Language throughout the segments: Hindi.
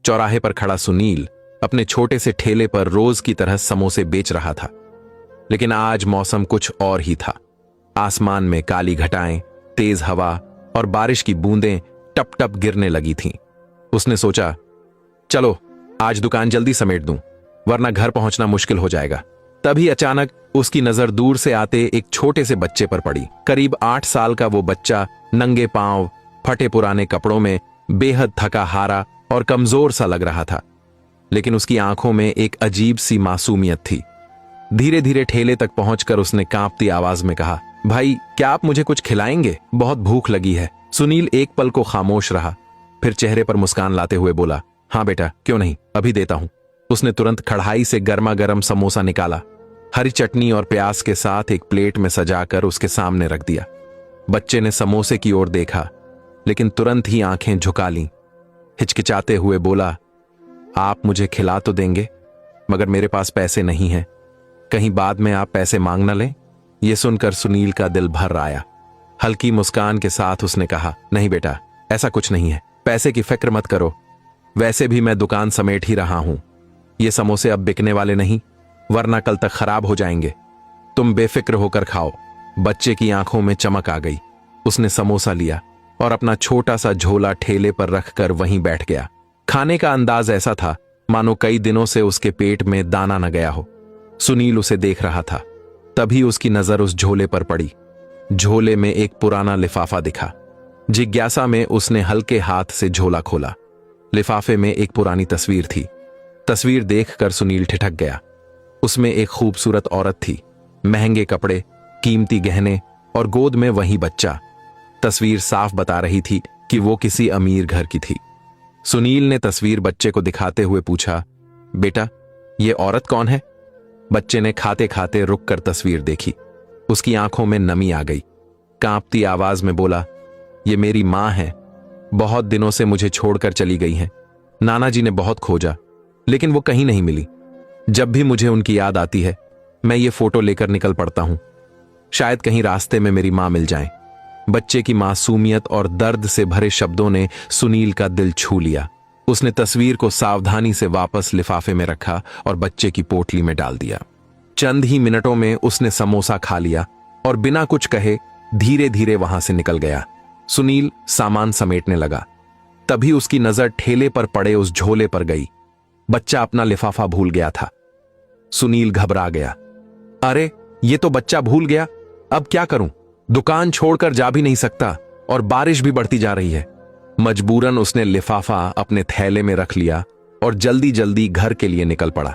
चौराहे पर खड़ा सुनील अपने छोटे से ठेले पर रोज की तरह समोसे बेच रहा था। लेकिन आज मौसम कुछ और ही था। आसमान में काली घटाएं, तेज हवा और बारिश की बूंदें टप टप गिरने लगी थीं। उसने सोचा, चलो आज दुकान जल्दी समेट दूं, वरना घर पहुंचना मुश्किल हो जाएगा। तभी अचानक उसकी नजर दूर से आते एक छोटे से बच्चे पर पड़ी। करीब 8 साल का वो बच्चा नंगे पांव, फटे पुराने कपड़ों में बेहद थका हारा और कमजोर सा लग रहा था, लेकिन उसकी आंखों में एक अजीब सी मासूमियत थी। धीरे धीरे ठेले तक पहुंचकर उसने कांपती आवाज में कहा, भाई क्या आप मुझे कुछ खिलाएंगे? बहुत भूख लगी है। सुनील एक पल को खामोश रहा, फिर चेहरे पर मुस्कान लाते हुए बोला, हाँ बेटा, क्यों नहीं, अभी देता हूं। उसने तुरंत कढ़ाई से गर्मा गर्म समोसा निकाला, हरी चटनी और प्याज के साथ एक प्लेट में सजाकर उसके सामने रख दिया। बच्चे ने समोसे की ओर देखा, लेकिन तुरंत ही आंखें झुका लीं। हिचकिचाते हुए बोला, आप मुझे खिला तो देंगे, मगर मेरे पास पैसे नहीं हैं, कहीं बाद में आप पैसे मांग न लें। यह सुनकर सुनील का दिल भर आया। हल्की मुस्कान के साथ उसने कहा, नहीं बेटा, ऐसा कुछ नहीं है, पैसे की फिक्र मत करो, वैसे भी मैं दुकान समेट ही रहा हूं। ये समोसे अब बिकने वाले नहीं, वरना कल तक खराब हो जाएंगे। तुम बेफिक्र होकर खाओ। बच्चे की आंखों में चमक आ गई। उसने समोसा लिया और अपना छोटा सा झोला ठेले पर रखकर वहीं बैठ गया। खाने का अंदाज ऐसा था मानो कई दिनों से उसके पेट में दाना न गया हो। सुनील उसे देख रहा था। तभी उसकी नजर उस झोले पर पड़ी। झोले में एक पुराना लिफाफा दिखा। जिज्ञासा में उसने हल्के हाथ से झोला खोला। लिफाफे में एक पुरानी तस्वीर थी। तस्वीर देखकर सुनील ठिठक गया। उसमें एक खूबसूरत औरत थी, महंगे कपड़े, कीमती गहने और गोद में वही बच्चा। तस्वीर साफ बता रही थी कि वो किसी अमीर घर की थी। सुनील ने तस्वीर बच्चे को दिखाते हुए पूछा, बेटा, ये औरत कौन है? बच्चे ने खाते खाते रुककर तस्वीर देखी। उसकी आंखों में नमी आ गई। कांपती आवाज में बोला, ये मेरी मां है। बहुत दिनों से मुझे छोड़कर चली गई हैं। नाना जी ने बहुत खोजा, लेकिन वो कहीं नहीं मिली। जब भी मुझे उनकी याद आती है, मैं ये फोटो लेकर निकल पड़ता हूं। शायद कहीं रास्ते में मेरी मां मिल जाए। बच्चे की मासूमियत और दर्द से भरे शब्दों ने सुनील का दिल छू लिया। उसने तस्वीर को सावधानी से वापस लिफाफे में रखा और बच्चे की पोटली में डाल दिया। चंद ही मिनटों में उसने समोसा खा लिया और बिना कुछ कहे धीरे धीरे वहां से निकल गया। सुनील सामान समेटने लगा। तभी उसकी नजर ठेले पर पड़े उस झोले पर गई। बच्चा अपना लिफाफा भूल गया था। सुनील घबरा गया। अरे, ये तो बच्चा भूल गया, अब क्या करूं? दुकान छोड़कर जा भी नहीं सकता और बारिश भी बढ़ती जा रही है। मजबूरन उसने लिफाफा अपने थैले में रख लिया और जल्दी जल्दी घर के लिए निकल पड़ा।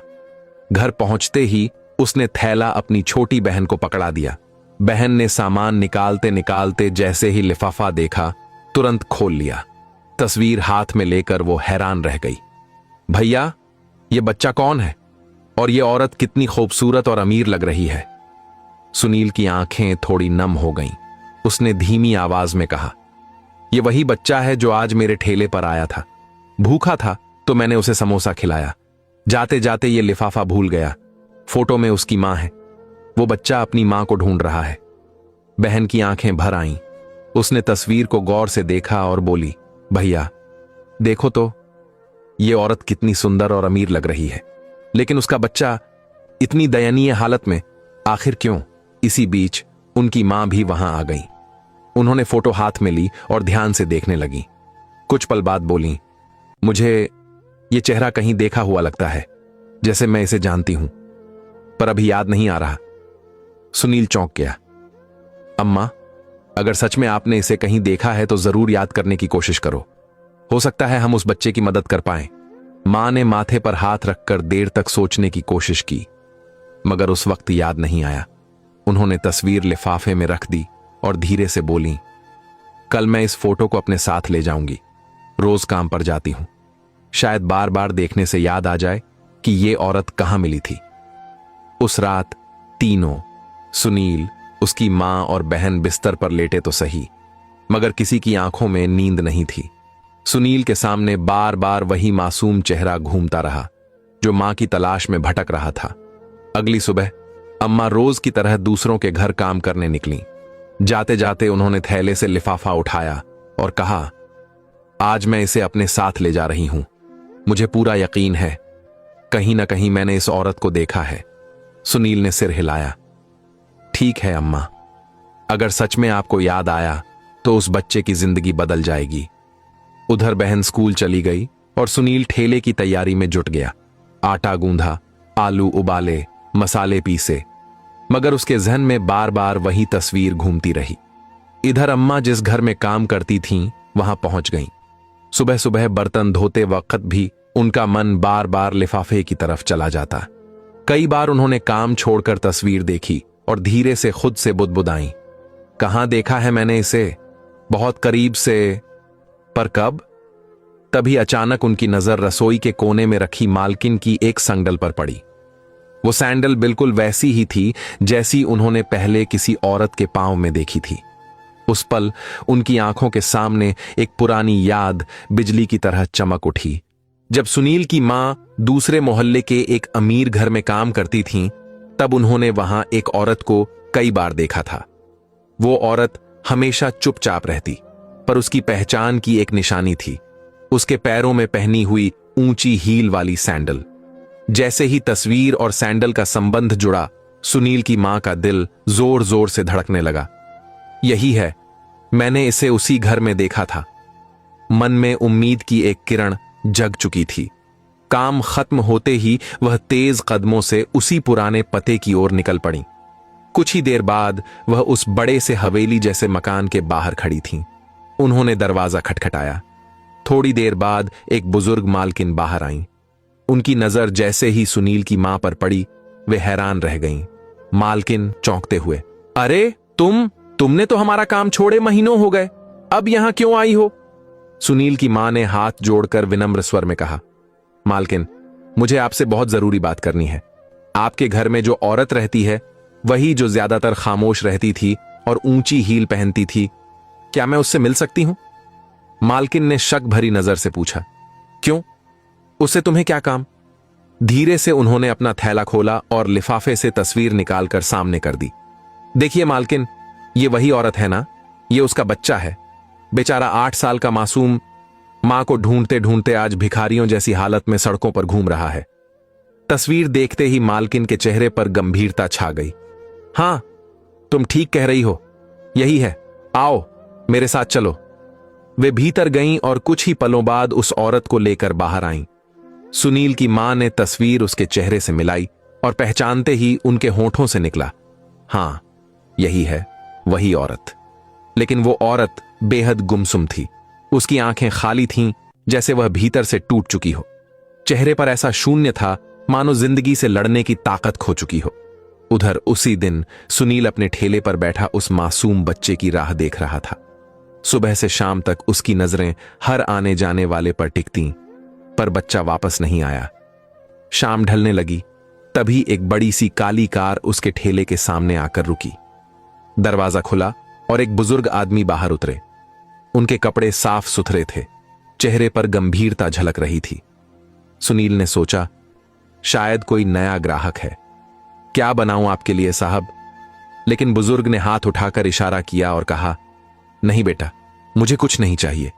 घर पहुंचते ही उसने थैला अपनी छोटी बहन को पकड़ा दिया। बहन ने सामान निकालते निकालते जैसे ही लिफाफा देखा, तुरंत खोल लिया। तस्वीर हाथ में लेकर वो हैरान रह गई। भैया, ये बच्चा कौन है? और ये औरत कितनी खूबसूरत और अमीर लग रही है। सुनील की आंखें थोड़ी नम हो गईं। उसने धीमी आवाज में कहा, ये वही बच्चा है जो आज मेरे ठेले पर आया था। भूखा था तो मैंने उसे समोसा खिलाया। जाते जाते ये लिफाफा भूल गया। फोटो में उसकी मां है। वो बच्चा अपनी मां को ढूंढ रहा है। बहन की आंखें भर आईं। उसने तस्वीर को गौर से देखा और बोली, भैया देखो तो, ये औरत कितनी सुंदर और अमीर लग रही है, लेकिन उसका बच्चा इतनी दयनीय हालत में, आखिर क्यों? इसी बीच उनकी मां भी वहां आ गई। उन्होंने फोटो हाथ में ली और ध्यान से देखने लगी। कुछ पल बाद बोली, मुझे ये चेहरा कहीं देखा हुआ लगता है, जैसे मैं इसे जानती हूं, पर अभी याद नहीं आ रहा। सुनील चौंक गया। अम्मा, अगर सच में आपने इसे कहीं देखा है तो जरूर याद करने की कोशिश करो। हो सकता है हम उस बच्चे की मदद कर पाएं। मां ने माथे पर हाथ रखकर देर तक सोचने की कोशिश की, मगर उस वक्त याद नहीं आया। उन्होंने तस्वीर लिफाफे में रख दी और धीरे से बोली, कल मैं इस फोटो को अपने साथ ले जाऊंगी। रोज काम पर जाती हूं, शायद बार बार देखने से याद आ जाए कि ये औरत कहां मिली थी। उस रात तीनों, सुनील, उसकी मां और बहन बिस्तर पर लेटे तो सही, मगर किसी की आंखों में नींद नहीं थी। सुनील के सामने बार बार वही मासूम चेहरा घूमता रहा जो मां की तलाश में भटक रहा था। अगली सुबह अम्मा रोज की तरह दूसरों के घर काम करने निकली। जाते जाते उन्होंने थैले से लिफाफा उठाया और कहा, आज मैं इसे अपने साथ ले जा रही हूं। मुझे पूरा यकीन है, कहीं ना कहीं मैंने इस औरत को देखा है। सुनील ने सिर हिलाया। ठीक है अम्मा, अगर सच में आपको याद आया तो उस बच्चे की जिंदगी बदल जाएगी। उधर बहन स्कूल चली गई और सुनील ठेले की तैयारी में जुट गया। आटा गूंधा, आलू उबाले, मसाले पीसे, मगर उसके जहन में बार बार वही तस्वीर घूमती रही। इधर अम्मा जिस घर में काम करती थीं, वहां पहुंच गईं। सुबह सुबह बर्तन धोते वक्त भी उनका मन बार बार लिफाफे की तरफ चला जाता। कई बार उन्होंने काम छोड़कर तस्वीर देखी और धीरे से खुद से बुदबुदाई, कहां देखा है मैंने इसे, बहुत करीब से, पर कब? तभी अचानक उनकी नजर रसोई के कोने में रखी मालकिन की एक सैंडल पर पड़ी। वो सैंडल बिल्कुल वैसी ही थी जैसी उन्होंने पहले किसी औरत के पांव में देखी थी। उस पल उनकी आंखों के सामने एक पुरानी याद बिजली की तरह चमक उठी। जब सुनील की मां दूसरे मोहल्ले के एक अमीर घर में काम करती थीं, तब उन्होंने वहां एक औरत को कई बार देखा था। वो औरत हमेशा चुपचाप रहती, पर उसकी पहचान की एक निशानी थी, उसके पैरों में पहनी हुई ऊंची हील वाली सैंडल। जैसे ही तस्वीर और सैंडल का संबंध जुड़ा, सुनील की मां का दिल जोर जोर से धड़कने लगा। यही है, मैंने इसे उसी घर में देखा था। मन में उम्मीद की एक किरण जग चुकी थी। काम खत्म होते ही वह तेज कदमों से उसी पुराने पते की ओर निकल पड़ी। कुछ ही देर बाद वह उस बड़े से हवेली जैसे मकान के बाहर खड़ी थीं। उन्होंने दरवाजा खटखटाया। थोड़ी देर बाद एक बुजुर्ग मालकिन बाहर आईं। उनकी नजर जैसे ही सुनील की मां पर पड़ी, वे हैरान रह गईं। मालकिन चौंकते हुए, अरे तुमने तो हमारा काम छोड़े महीनों हो गए, अब यहां क्यों आई हो? सुनील की मां ने हाथ जोड़कर विनम्र स्वर में कहा, मालकिन, मुझे आपसे बहुत जरूरी बात करनी है। आपके घर में जो औरत रहती है, वही जो ज्यादातर खामोश रहती थी और ऊंची हील पहनती थी, क्या मैं उससे मिल सकती हूं? मालकिन ने शक भरी नजर से पूछा। क्यों, उससे तुम्हें क्या काम? धीरे से उन्होंने अपना थैला खोला और लिफाफे से तस्वीर निकालकर सामने कर दी। देखिए मालकिन, ये वही औरत है ना, ये उसका बच्चा है। बेचारा 8 साल का मासूम मां को ढूंढते ढूंढते आज भिखारियों जैसी हालत में सड़कों पर घूम रहा है। तस्वीर देखते ही मालकिन के चेहरे पर गंभीरता छा गई। हां, तुम ठीक कह रही हो, यही है, आओ मेरे साथ चलो। वे भीतर गईं और कुछ ही पलों बाद उस औरत को लेकर बाहर आईं। सुनील की मां ने तस्वीर उसके चेहरे से मिलाई और पहचानते ही उनके होठों से निकला, हां, यही है वही औरत। लेकिन वो औरत बेहद गुमसुम थी। उसकी आंखें खाली थीं, जैसे वह भीतर से टूट चुकी हो। चेहरे पर ऐसा शून्य था मानो जिंदगी से लड़ने की ताकत खो चुकी हो। उधर उसी दिन सुनील अपने ठेले पर बैठा उस मासूम बच्चे की राह देख रहा था। सुबह से शाम तक उसकी नजरें हर आने जाने वाले पर टिकतीं, पर बच्चा वापस नहीं आया। शाम ढलने लगी, तभी एक बड़ी सी काली कार उसके ठेले के सामने आकर रुकी। दरवाजा खुला और एक बुजुर्ग आदमी बाहर उतरे। उनके कपड़े साफ सुथरे थे, चेहरे पर गंभीरता झलक रही थी। सुनील ने सोचा, शायद कोई नया ग्राहक है। क्या बनाऊं आपके लिए साहब? लेकिन बुजुर्ग ने हाथ उठाकर इशारा किया और कहा, नहीं बेटा, मुझे कुछ नहीं चाहिए।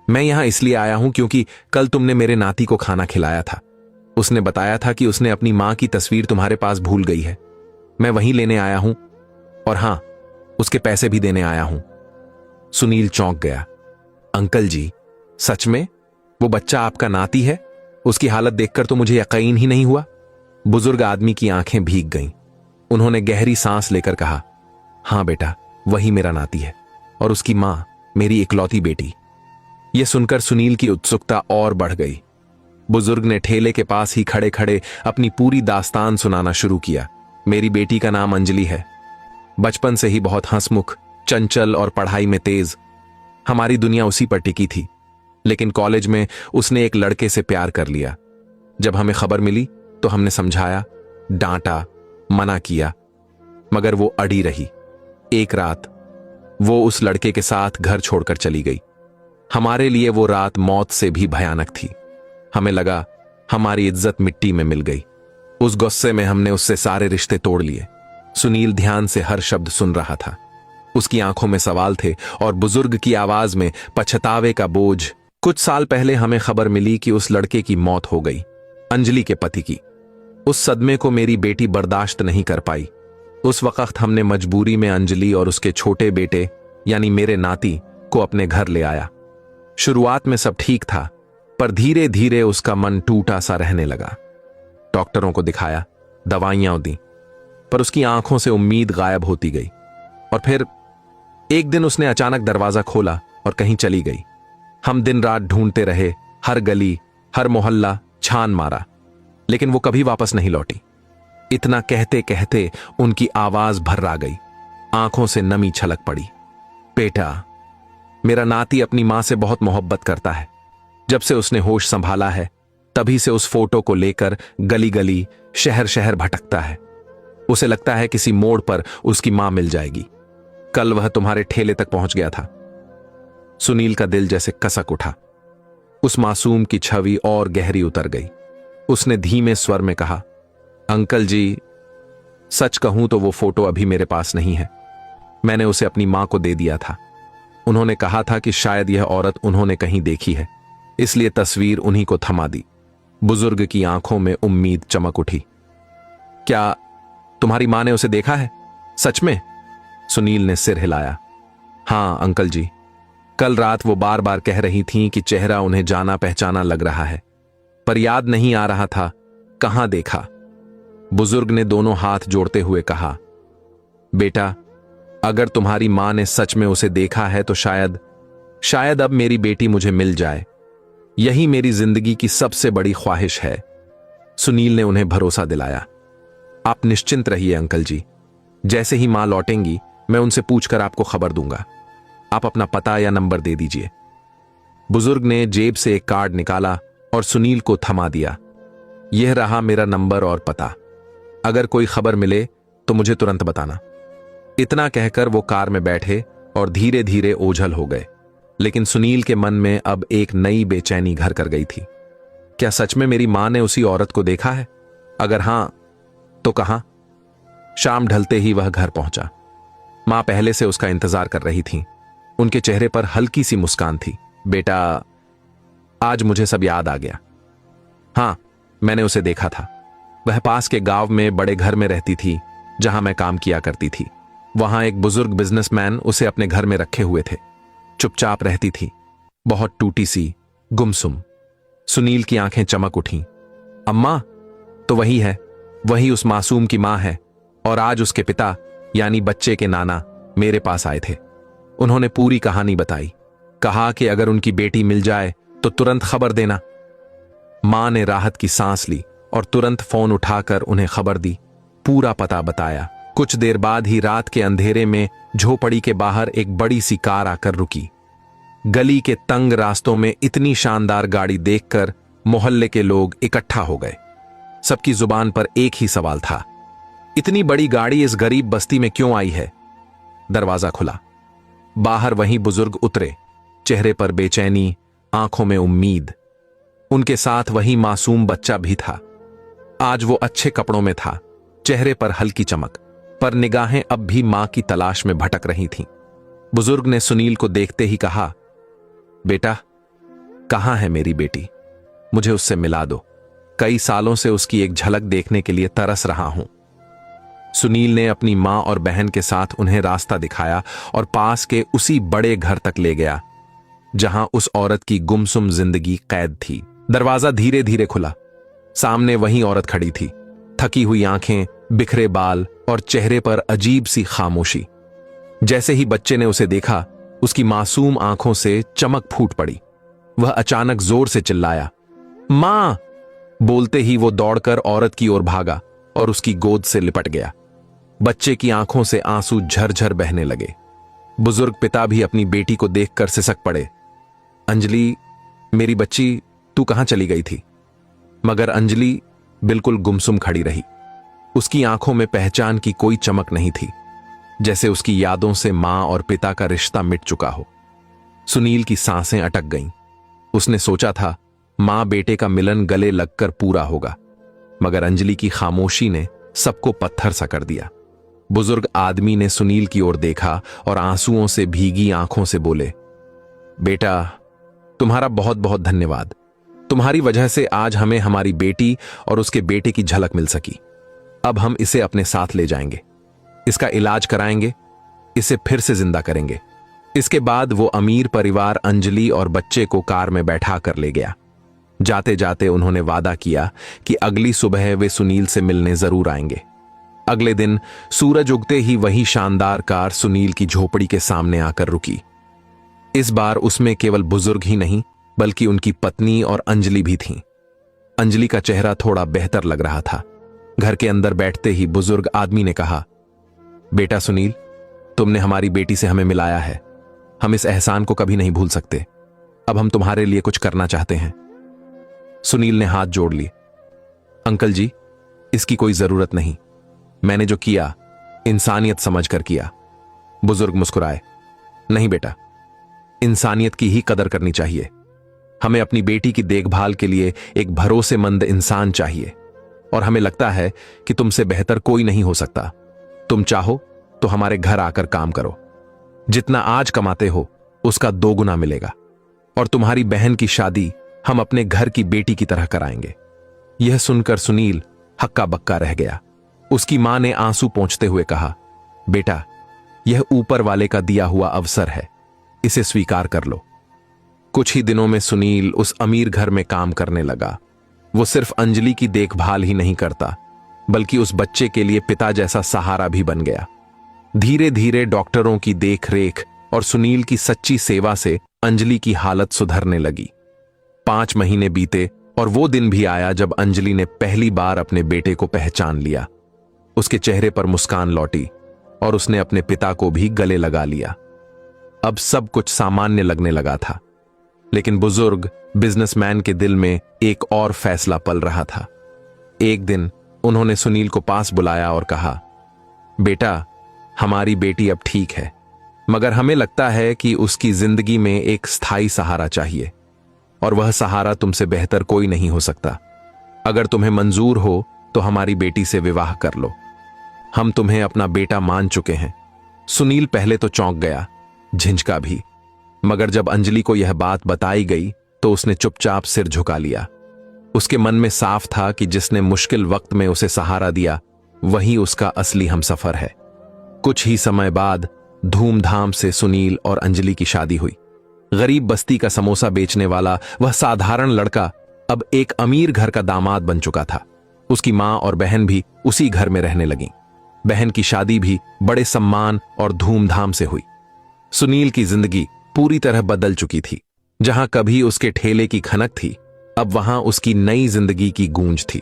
मैं यहां इसलिए आया हूं क्योंकि कल तुमने मेरे नाती को खाना खिलाया था। उसने बताया था कि उसने अपनी मां की तस्वीर तुम्हारे पास भूल गई है। मैं वहीं लेने आया हूं, और हां, उसके पैसे भी देने आया हूं। सुनील चौंक गया। अंकल जी, सच में वो बच्चा आपका नाती है? उसकी हालत देखकर तो मुझे यकीन ही नहीं हुआ। बुजुर्ग आदमी की आंखें भीग गईं। उन्होंने गहरी सांस लेकर कहा, हां बेटा, वही मेरा नाती है, और उसकी मां मेरी इकलौती बेटी। यह सुनकर सुनील की उत्सुकता और बढ़ गई। बुजुर्ग ने ठेले के पास ही खड़े खड़े अपनी पूरी दास्तान सुनाना शुरू किया। मेरी बेटी का नाम अंजलि है। बचपन से ही बहुत हंसमुख, चंचल और पढ़ाई में तेज। हमारी दुनिया उसी पर टिकी थी, लेकिन कॉलेज में उसने एक लड़के से प्यार कर लिया। जब हमें खबर मिली तो हमने समझाया, डांटा, मना किया, मगर वो अड़ी रही। एक रात वो उस लड़के के साथ घर छोड़कर चली गई। हमारे लिए वो रात मौत से भी भयानक थी। हमें लगा हमारी इज्जत मिट्टी में मिल गई। उस गुस्से में हमने उससे सारे रिश्ते तोड़ लिए। सुनील ध्यान से हर शब्द सुन रहा था। उसकी आंखों में सवाल थे और बुजुर्ग की आवाज में पछतावे का बोझ कुछ साल पहले हमें खबर मिली कि उस लड़के की मौत हो गई, अंजलि के पति की। उस सदमे को मेरी बेटी बर्दाश्त नहीं कर पाई। उस वक्त हमने मजबूरी में अंजलि और उसके छोटे बेटे यानी मेरे नाती को अपने घर ले आया। शुरुआत में सब ठीक था, पर धीरे धीरे उसका मन टूटा सा रहने लगा। डॉक्टरों को दिखाया, दवाइयां दी, पर उसकी आंखों से उम्मीद गायब होती गई। और फिर एक दिन उसने अचानक दरवाजा खोला और कहीं चली गई। हम दिन रात ढूंढते रहे, हर गली, हर मोहल्ला छान मारा, लेकिन वो कभी वापस नहीं लौटी। इतना कहते कहते उनकी आवाज भर्रा गई, आंखों से नमी छलक पड़ी। बेटा, मेरा नाती अपनी मां से बहुत मोहब्बत करता है। जब से उसने होश संभाला है, तभी से उस फोटो को लेकर गली गली, शहर शहर भटकता है। उसे लगता है किसी मोड़ पर उसकी मां मिल जाएगी। कल वह तुम्हारे ठेले तक पहुंच गया था। सुनील का दिल जैसे कसक उठा। उस मासूम की छवि और गहरी उतर गई। उसने धीमे स्वर में कहा, अंकल जी, सच कहूं तो वो फोटो अभी मेरे पास नहीं है। मैंने उसे अपनी मां को दे दिया था। उन्होंने कहा था कि शायद यह औरत उन्होंने कहीं देखी है, इसलिए तस्वीर उन्हीं को थमा दी। बुजुर्ग की आंखों में उम्मीद चमक उठी। क्या तुम्हारी मां ने उसे देखा है? सच में? सुनील ने सिर हिलाया। हां अंकल जी, कल रात वो बार बार कह रही थीं कि चेहरा उन्हें जाना पहचाना लग रहा है, पर याद नहीं आ रहा था कहां देखा। बुजुर्ग ने दोनों हाथ जोड़ते हुए कहा, बेटा, अगर तुम्हारी मां ने सच में उसे देखा है तो शायद अब मेरी बेटी मुझे मिल जाए। यही मेरी जिंदगी की सबसे बड़ी ख्वाहिश है। सुनील ने उन्हें भरोसा दिलाया। आप निश्चिंत रहिए अंकल जी, जैसे ही मां लौटेंगी मैं उनसे पूछकर आपको खबर दूंगा। आप अपना पता या नंबर दे दीजिए। बुजुर्ग ने जेब से एक कार्ड निकाला और सुनील को थमा दिया। यह रहा मेरा नंबर और पता। अगर कोई खबर मिले तो मुझे तुरंत बताना। इतना कहकर वो कार में बैठे और धीरे धीरे ओझल हो गए। लेकिन सुनील के मन में अब एक नई बेचैनी घर कर गई थी। क्या सच में मेरी मां ने उसी औरत को देखा है? अगर हां तो कहां? शाम ढलते ही वह घर पहुंचा। मां पहले से उसका इंतजार कर रही थी। उनके चेहरे पर हल्की सी मुस्कान थी। बेटा, आज मुझे सब याद आ गया। हां, मैंने उसे देखा था। वह पास के गांव में बड़े घर में रहती थी जहां मैं काम किया करती थी। वहां एक बुजुर्ग बिजनेसमैन उसे अपने घर में रखे हुए थे। चुपचाप रहती थी, बहुत टूटी सी, गुमसुम। सुनील की आंखें चमक उठीं। अम्मा, तो वही है, वही उस मासूम की मां है। और आज उसके पिता यानी बच्चे के नाना मेरे पास आए थे। उन्होंने पूरी कहानी बताई। कहा कि अगर उनकी बेटी मिल जाए तो तुरंत खबर देना। मां ने राहत की सांस ली और तुरंत फोन उठाकर उन्हें खबर दी, पूरा पता बताया। कुछ देर बाद ही रात के अंधेरे में झोपड़ी के बाहर एक बड़ी सी कार आकर रुकी। गली के तंग रास्तों में इतनी शानदार गाड़ी देखकर मोहल्ले के लोग इकट्ठा हो गए। सबकी जुबान पर एक ही सवाल था, इतनी बड़ी गाड़ी इस गरीब बस्ती में क्यों आई है? दरवाजा खुला। बाहर वहीं बुजुर्ग उतरे, चेहरे पर बेचैनी, आंखों में उम्मीद। उनके साथ वही मासूम बच्चा भी था। आज वो अच्छे कपड़ों में था, चेहरे पर हल्की चमक, पर निगाहें अब भी मां की तलाश में भटक रही थीं। बुजुर्ग ने सुनील को देखते ही कहा, बेटा, कहां है मेरी बेटी? मुझे उससे मिला दो। कई सालों से उसकी एक झलक देखने के लिए तरस रहा हूं। सुनील ने अपनी मां और बहन के साथ उन्हें रास्ता दिखाया और पास के उसी बड़े घर तक ले गया जहां उस औरत की गुमसुम जिंदगी कैद थी। दरवाजा धीरे धीरे खुला। सामने वही औरत खड़ी थी, थकी हुई आंखें, बिखरे बाल और चेहरे पर अजीब सी खामोशी। जैसे ही बच्चे ने उसे देखा, उसकी मासूम आंखों से चमक फूट पड़ी। वह अचानक जोर से चिल्लाया, मां! बोलते ही वो दौड़कर औरत की ओर भागा और उसकी गोद से लिपट गया। बच्चे की आंखों से आंसू झरझर बहने लगे। बुजुर्ग पिता भी अपनी बेटी को देखकर सिसक पड़े। अंजलि, मेरी बच्ची, तू कहां चली गई थी? मगर अंजलि बिल्कुल गुमसुम खड़ी रही। उसकी आंखों में पहचान की कोई चमक नहीं थी, जैसे उसकी यादों से मां और पिता का रिश्ता मिट चुका हो। सुनील की सांसें अटक गईं। उसने सोचा था मां बेटे का मिलन गले लगकर पूरा होगा, मगर अंजलि की खामोशी ने सबको पत्थर सा कर दिया। बुजुर्ग आदमी ने सुनील की ओर देखा और आंसुओं से भीगी आंखों से बोले, बेटा, तुम्हारा बहुत बहुत धन्यवाद। तुम्हारी वजह से आज हमें हमारी बेटी और उसके बेटे की झलक मिल सकी। अब हम इसे अपने साथ ले जाएंगे, इसका इलाज कराएंगे, इसे फिर से जिंदा करेंगे। इसके बाद वो अमीर परिवार अंजलि और बच्चे को कार में बैठा कर ले गया। जाते जाते उन्होंने वादा किया कि अगली सुबह वे सुनील से मिलने जरूर आएंगे। अगले दिन सूरज उगते ही वही शानदार कार सुनील की झोपड़ी के सामने आकर रुकी। इस बार उसमें केवल बुजुर्ग ही नहीं बल्कि उनकी पत्नी और अंजलि भी थीं। अंजलि का चेहरा थोड़ा बेहतर लग रहा था। घर के अंदर बैठते ही बुजुर्ग आदमी ने कहा, बेटा सुनील, तुमने हमारी बेटी से हमें मिलाया है। हम इस एहसान को कभी नहीं भूल सकते। अब हम तुम्हारे लिए कुछ करना चाहते हैं। सुनील ने हाथ जोड़ लिए। अंकल जी, इसकी कोई जरूरत नहीं। मैंने जो किया इंसानियत समझकर किया। बुजुर्ग मुस्कुराए। नहीं बेटा, इंसानियत की ही कदर करनी चाहिए। हमें अपनी बेटी की देखभाल के लिए एक भरोसेमंद इंसान चाहिए और हमें लगता है कि तुमसे बेहतर कोई नहीं हो सकता। तुम चाहो तो हमारे घर आकर काम करो। जितना आज कमाते हो उसका 2 गुना मिलेगा और तुम्हारी बहन की शादी हम अपने घर की बेटी की तरह कराएंगे। यह सुनकर सुनील हक्का बक्का रह गया। उसकी मां ने आंसू पोंछते हुए कहा, बेटा, यह ऊपर वाले का दिया हुआ अवसर है, इसे स्वीकार कर लो। कुछ ही दिनों में सुनील उस अमीर घर में काम करने लगा। वो सिर्फ अंजलि की देखभाल ही नहीं करता बल्कि उस बच्चे के लिए पिता जैसा सहारा भी बन गया। धीरे धीरे डॉक्टरों की देखरेख और सुनील की सच्ची सेवा से अंजलि की हालत सुधरने लगी। 5 महीने बीते और वो दिन भी आया जब अंजलि ने पहली बार अपने बेटे को पहचान लिया। उसके चेहरे पर मुस्कान लौटी और उसने अपने पिता को भी गले लगा लिया। अब सब कुछ सामान्य लगने लगा था, लेकिन बुजुर्ग बिजनेसमैन के दिल में एक और फैसला पल रहा था। एक दिन उन्होंने सुनील को पास बुलाया और कहा, बेटा, हमारी बेटी अब ठीक है, मगर हमें लगता है कि उसकी जिंदगी में एक स्थायी सहारा चाहिए और वह सहारा तुमसे बेहतर कोई नहीं हो सकता। अगर तुम्हें मंजूर हो तो हमारी बेटी से विवाह कर लो। हम तुम्हें अपना बेटा मान चुके हैं। सुनील पहले तो चौंक गया, झिझका भी, मगर जब अंजलि को यह बात बताई गई तो उसने चुपचाप सिर झुका लिया। उसके मन में साफ था कि जिसने मुश्किल वक्त में उसे सहारा दिया वही उसका असली हमसफर है। कुछ ही समय बाद धूमधाम से सुनील और अंजलि की शादी हुई। गरीब बस्ती का समोसा बेचने वाला वह साधारण लड़का अब एक अमीर घर का दामाद बन चुका था। उसकी मां और बहन भी उसी घर में रहने लगीं। बहन की शादी भी बड़े सम्मान और धूमधाम से हुई। सुनील की जिंदगी पूरी तरह बदल चुकी थी। जहां कभी उसके ठेले की खनक थी, अब वहां उसकी नई जिंदगी की गूंज थी।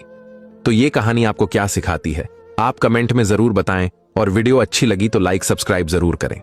तो ये कहानी आपको क्या सिखाती है, आप कमेंट में जरूर बताएं और वीडियो अच्छी लगी तो लाइक सब्सक्राइब जरूर करें।